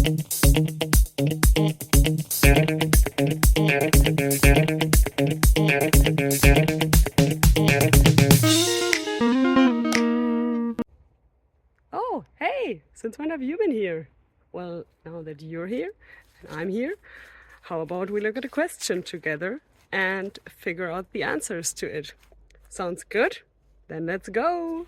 Oh, hey! Since when have you been here? Well, now that you're here and I'm here, how about we look at a question together and figure out the answers to it? Sounds good? Then let's go!